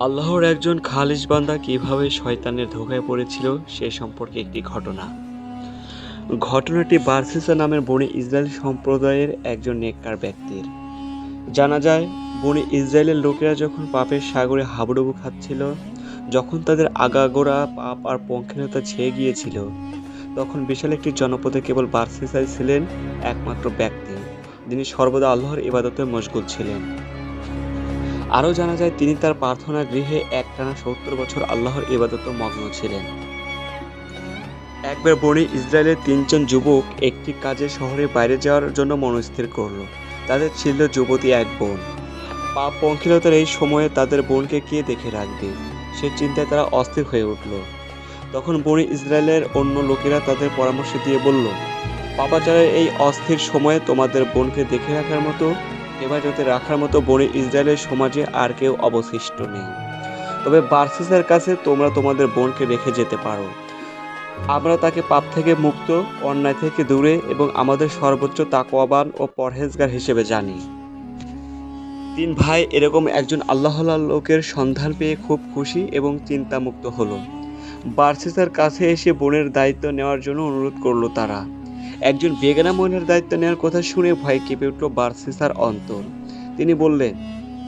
আল্লাহর একজন খালিস বান্দা কিভাবে শয়তানের ধোঁকায় পড়েছিল সে সম্পর্কে একটি ঘটনা। ঘটনাটি বারসিসা নামের বনি ইসরায়েল সম্প্রদায়ের একজন নেককার ব্যক্তির। জানা যায়, বনি ইসরায়েলের লোকেরা যখন পাপের সাগরে হাবুডুবু খাচ্ছিল, যখন তাদের আগাগোড়া পাপ আর পঙ্কিলতা ছেয়ে গিয়েছিল, তখন বিশাল একটি জনপদে কেবল বারসিসাই ছিলেন একমাত্র ব্যক্তি যিনি সর্বদা আল্লাহর ইবাদতে মশগুল ছিলেন। আরও জানা যায়, তিনি তার প্রার্থনা গৃহে একটানা ৭০ বছর আল্লাহর ইবাদতে মগ্ন ছিলেন। একবার বনি ইসরায়েলের ৩ জন যুবক একটি কাজে শহরের বাইরে যাওয়ার জন্য মনস্থির করল। তাদের ছিল যুবতী এক বোন। পাপ পঙ্কিলতার এই সময়ে তাদের বোনকে কে দেখে রাখবে, সে চিন্তায় তারা অস্থির হয়ে উঠল। তখন বনি ইসরায়েলের অন্য লোকেরা তাদের পরামর্শ দিয়ে বলল, পাপাচারের এই অস্থির সময়ে তোমাদের বোনকে দেখে রাখার মতো, হেফাজতে রাখার মতো বনি ইসরায়েলের সমাজে আর কেউ অবশিষ্ট নেই। তবে বারসিসার কাছে তোমরা তোমাদের বোনকে রেখে যেতে পারো। আমরা তাকে পাপ থেকে মুক্ত, অন্যায় থেকে দূরে এবং আমাদের সর্বোচ্চ তাকওয়াবান ও পরহেজগার হিসেবে জানি। ৩ ভাই এরকম একজন আল্লাহওয়ালা লোকের সন্ধান পেয়ে খুব খুশি এবং চিন্তামুক্ত হলো। বারসিসার কাছে এসে বোনের দায়িত্ব নেওয়ার জন্য অনুরোধ করলো তারা। একজন বেগানা মহিলার দায়িত্ব নেওয়ার কথা শুনে ভয় কেঁপে উঠল বারসিসার অন্তর। তিনি বললেন,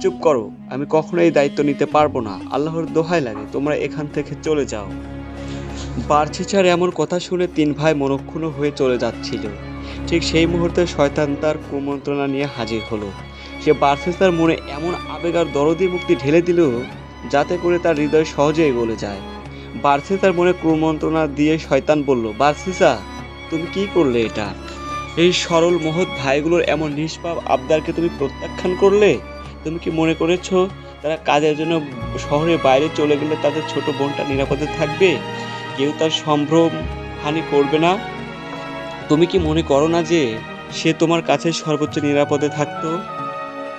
চুপ করো, আমি কখনো এই দায়িত্ব নিতে পারবো না। আল্লাহর দোহাই লাগে, তোমরা এখান থেকে চলে যাও। বারসিসার এমন কথা শুনে ৩ ভাই মনক্ষুণ্ণ হয়ে চলে যাচ্ছিল। ঠিক সেই মুহূর্তে শয়তান তার কুমন্ত্রণা নিয়ে হাজির হলো। সে বারসিসার মনে এমন আবেগ আর দরদি মুক্তি ঢেলে দিল যাতে করে তার হৃদয় সহজেই গলে যায়। বারসিসার মনে কুমন্ত্রণা দিয়ে শয়তান বলল, বারসিসা, তুমি কি করলে এটা? এই সরল মহৎ ভাইগুলোর এমন নিষ্পাপ আবদারকে তুমি প্রত্যাখ্যান করলে? তুমি কি মনে করেছো তারা কাজের জন্য শহরের বাইরে চলে গেলে তাদের ছোট বোনটা নিরাপদে থাকবে, কেউ তার সম্ভ্রম হানি করবে না? তুমি কি মনে করো না যে সে তোমার কাছে সর্বোচ্চ নিরাপদে থাকতো?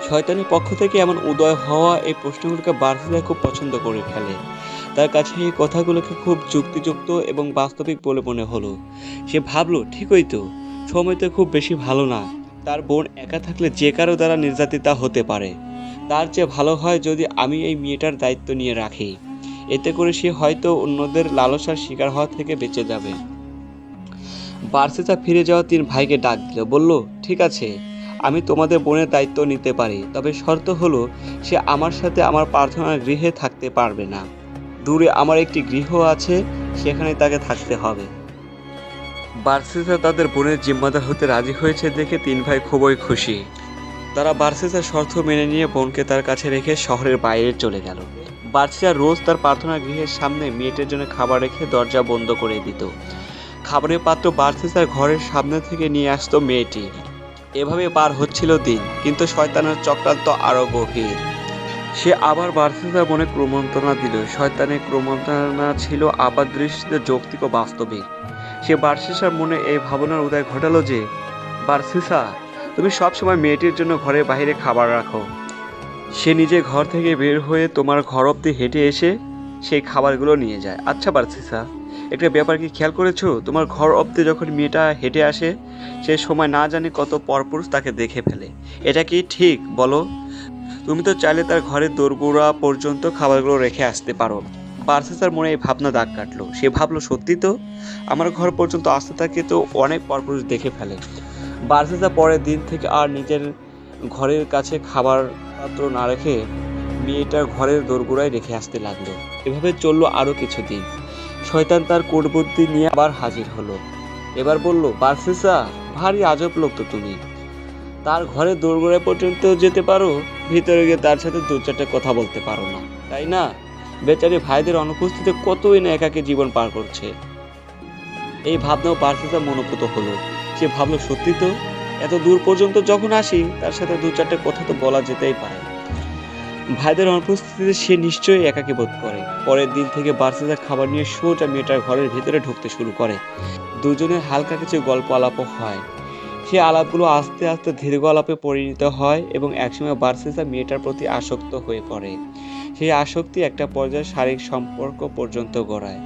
শয়তানের পক্ষ থেকে এমন উদয় হওয়া এই প্রশ্নগুলোকে বারসিসা খুব পছন্দ করে ফেলে। তার কাছে এই কথাগুলোকে খুব যুক্তিযুক্ত এবং বাস্তবিক বলে মনে হলো। সে ভাবলো, ঠিকই তো, সময় তো খুব বেশি ভালো না। তার বোন একা থাকলে যে কারো দ্বারা নির্যাতিতা হতে পারে। তার চেয়ে ভালো হয় যদি আমি এই মেয়েটার দায়িত্ব নিয়ে রাখি। এতে করে সে হয়তো অন্যদের লালসার শিকার হওয়া থেকে বেঁচে যাবে। বারসিসা ফিরে যাওয়া ৩ ভাইকে ডাক দিল, বলল, ঠিক আছে, আমি তোমাদের বোনের দায়িত্ব নিতে পারি, তবে শর্ত হলো সে আমার সাথে আমার প্রার্থনার গৃহে থাকতে পারবে না। দূরে আমার একটি গৃহ আছে, সেখানে তাকে থাকতে হবে। বারসিসা তাদের বোনের জিম্মাদার হতে রাজি হয়েছে দেখে ৩ ভাই খুবই খুশি। তারা বারসিসার শর্ত মেনে নিয়ে বোনকে তার কাছে রেখে শহরের বাইরে চলে গেল। বারসিসা রোজ তার প্রার্থনা গৃহের সামনে মেয়েটার জন্য খাবার রেখে দরজা বন্ধ করে দিত। খাবারের পাত্র বারসিসার ঘরের সামনে থেকে নিয়ে আসতো মেয়েটি। এভাবে পার হচ্ছিল দিন, কিন্তু শয়তানের চক্রান্ত আরো গভীর। সে আবার বারসিসার মনে কুমন্ত্রণা দিল। শয়তানের কুমন্ত্রণা ছিল আপাতদৃষ্টিতে যৌক্তিক ও বাস্তবিক। সে বারসিসার মনে এই ভাবনার উদয় ঘটালো যে, বারসিসা, তুমি সবসময় মেয়েটির জন্য ঘরের বাইরে খাবার রাখো। সে নিজে ঘর থেকে বের হয়ে তোমার ঘর অবধি হেঁটে এসে সেই খাবারগুলো নিয়ে যায়। আচ্ছা বারসিসা, একটা ব্যাপার কি খেয়াল করেছো? তোমার ঘর অবধি যখন মেয়েটা হেঁটে আসে, সে সময় না জানি কত পরপুরুষ তাকে দেখে ফেলে। এটা কি ঠিক বলো? তুমি তো চাইলে তার ঘরের দোরগোড়া পর্যন্ত খাবারগুলো রেখে আসতে পারো। বারসিসার মনে এই ভাবনা দাগ কাটলো। সে ভাবলো, সত্যি তো, আমার ঘর পর্যন্ত আসতে থাকে তো অনেক পরপুরুষ দেখে ফেলে। বারসিসা পরের দিন থেকে আর নিজের ঘরের কাছে খাবার পাত্র না রেখে মেয়েটার ঘরের দোরগোড়ায় রেখে আসতে লাগলো। এভাবে চললো আরও কিছুদিন। শয়তান তার কূটবুদ্ধি নিয়ে আবার হাজির হলো। এবার বলল, বারসিসা, ভারী আজব লোক তো তুমি। তার ঘরের দোরগোড়ায় পর্যন্ত যেতে পারো, ভিতরে গিয়ে তার সাথে ২-৪টা কথা বলতে পারো না, তাই না? বেচারি ভাইদের অনুপস্থিতিতে কতই না একাকী জীবন পার করছে। এই ভাবনাও বারসিসা মনোপুত হলো। সে ভাবলো, সত্যি তো, এত দূর পর্যন্ত যখন আসি তার সাথে ২-৪টে কথা তো বলা যেতেই পারে। ভাইদের অনুপস্থিতিতে সে নিশ্চয়ই একাকী বোধ করে। পরের দিন থেকে বারসিসা খাবার নিয়ে সোজা মেয়েটার ঘরের ভিতরে ঢুকতে শুরু করে। দুজনের হালকা কিছু গল্প আলাপও হয়। সে আলাপগুলো আস্তে আস্তে দীর্ঘ আলাপে পরিণত হয় এবং একসময় বারসিসা মেয়েটার প্রতি আসক্ত হয়ে পড়ে। সেই আসক্তি একটা পর্যায়ে শারীরিক সম্পর্ক পর্যন্ত গড়ায়।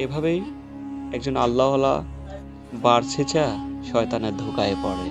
এভাবেই একজন আল্লাহওয়ালা বারসিসা শয়তানের ধোঁকায় পড়ে।